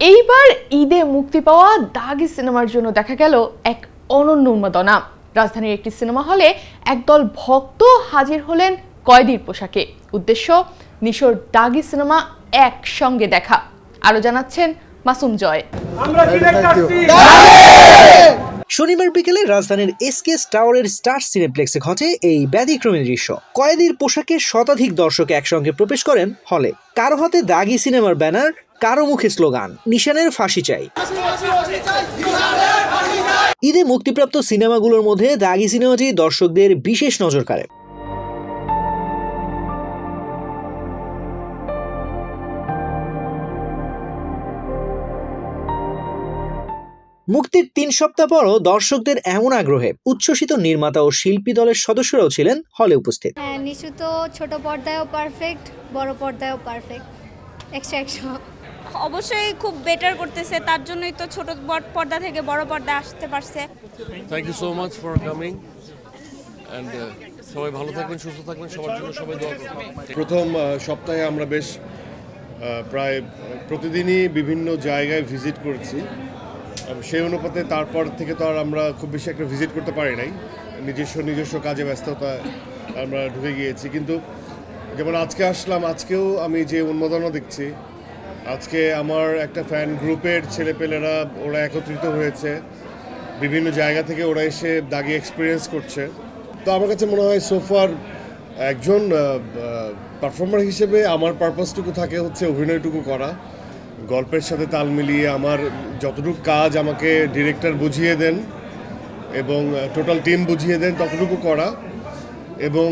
এইবার ঈদে মুক্তি পাওয়া দাগি সিনেমার জন্য দেখা গেল এক অনন্য উন্মাদনা। রাজধানীর একটি সিনেমা হলে একদল ভক্ত হাজির হলেন কয়েদির পোশাকে। উদ্দেশ্য নিশোর দাগি সিনেমা একসঙ্গে দেখা। আরো জানাচ্ছেন মাসুম জয়। শনিবার বিকেলে রাজধানীর এসকেএস টাওয়ারের স্টার সিনেপ্লেক্সে ঘটে এই ব্যতিক্রমী দৃশ্য। কয়েদির পোশাকে শতাধিক দর্শক একসঙ্গে প্রবেশ করেন হলে। কারো হাতে দাগি সিনেমার ব্যানার, কারো মুখে স্লোগান নিশানের ফাঁসি চাই। ঈদে মুক্তিপ্রাপ্ত সিনেমাগুলোর মধ্যে দাগি সিনেমাটি দর্শকদের বিশেষ নজর কাড়ে। মুক্তির ৩ সপ্তাহ পরও দর্শকদের এমন আগ্রহে উচ্ছ্বসিত নির্মাতা ও শিল্পী দলের সদস্যরাও ছিলেন হলে উপস্থিত। নিশু তো ছোট পর্দায়ও পারফেক্ট, বড় পর্দায়ও পারফেক্ট, 100 অবশ্যই খুব বেটার করতেছে, তার জন্যই তো ছোট পর্দা থেকে বড় পর্দা আসতে পারছে। Thank you so much for coming and সবাই ভালো থাকবেন, সুস্থ থাকবেন, সবার জন্য সবাই দোয়া করবেন। প্রথম সপ্তাহে আমরা বেশ প্রায় প্রতিদিনই বিভিন্ন জায়গায় ভিজিট করেছি। সেই অনুপাতে তারপর থেকে তো আর আমরা খুব বেশি একটা ভিজিট করতে পারি নাই, নিজস্ব কাজে ব্যস্ততা আমরা ঢুকে গিয়েছি। কিন্তু যেমন আজকে আসলাম, আজকেও আমি যে উন্মাদনা দেখছি, আজকে আমার একটা ফ্যান গ্রুপের ছেলেপেলেরা ওরা একত্রিত হয়েছে, বিভিন্ন জায়গা থেকে ওরা এসে দাগি এক্সপিরিয়েন্স করছে। তো আমার কাছে মনে হয় সোফার একজন পারফর্মার হিসেবে আমার পারপাসটুকু থাকে হচ্ছে অভিনয়টুকু করা, গল্পের সাথে তাল মিলিয়ে আমার যতটুকু কাজ আমাকে ডিরেক্টর বুঝিয়ে দেন এবং টোটাল টিম বুঝিয়ে দেন ততটুকু করা, এবং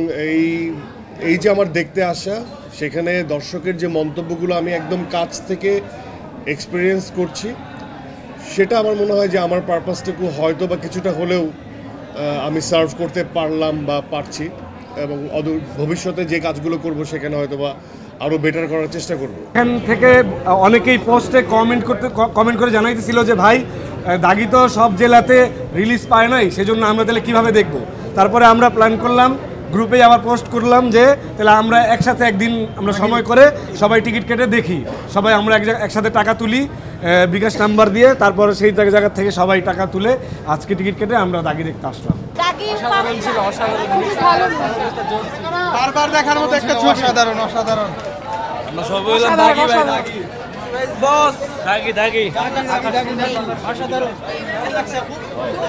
এই যে আমার দেখতে আসা, সেখানে দর্শকের যে মন্তব্যগুলো আমি একদম কাছ থেকে এক্সপিরিয়েন্স করছি, সেটা আমার মনে হয় যে আমার পারপাসটুকু হয়তো বা কিছুটা হলেও আমি সার্ভ করতে পারলাম বা পারছি, এবং ভবিষ্যতে যে কাজগুলো করব সেখানে হয়তো বা আরও বেটার করার চেষ্টা করব। এখান থেকে অনেকেই পোস্টে কমেন্ট করে জানাইতেছিল যে ভাই দাগি তো সব জেলাতে রিলিজ পায় নাই, সেজন্য আমরা তাহলে কীভাবে দেখব। তারপরে আমরা প্ল্যান করলাম, গ্রুপে আবার পোস্ট করলাম যে তাহলে আমরা একসাথে একদিন আমরা সময় করে সবাই টিকিট কেটে দেখি, সবাই আমরা একসাথে টাকা তুলি বিকাশ নাম্বার দিয়ে, তারপর সেই জায়গা থেকে সবাই টাকা তুলে আজকে টিকিট কেটে আমরা দাগি দেখতে আসলাম। বারবার দেখার মতো একটা অসাধারণ আমরা সবাই হলাম দাগি ভাই, দাগি বস, দাগি অসাধারণ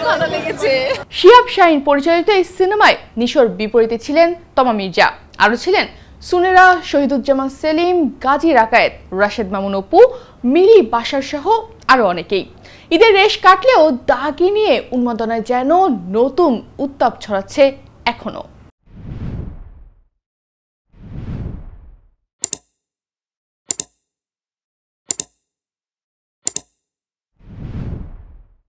ভালো লেগেছে। শিহাব শাহিন পরিচালিত এই সিনেমায় নিশোর বিপরীতে ছিলেন তমা মির্জা, আরো ছিলেন সুনেরা, শহীদুজ্জামান সেলিম, গাজী রাকায়েত, রাশেদ মামুন অপু, মিলি বাশার সহ আরো অনেকেই। ঈদের রেশ কাটলেও দাগি নিয়ে উন্মাদনায় যেন নতুন উত্তাপ ছড়াচ্ছে এখনো।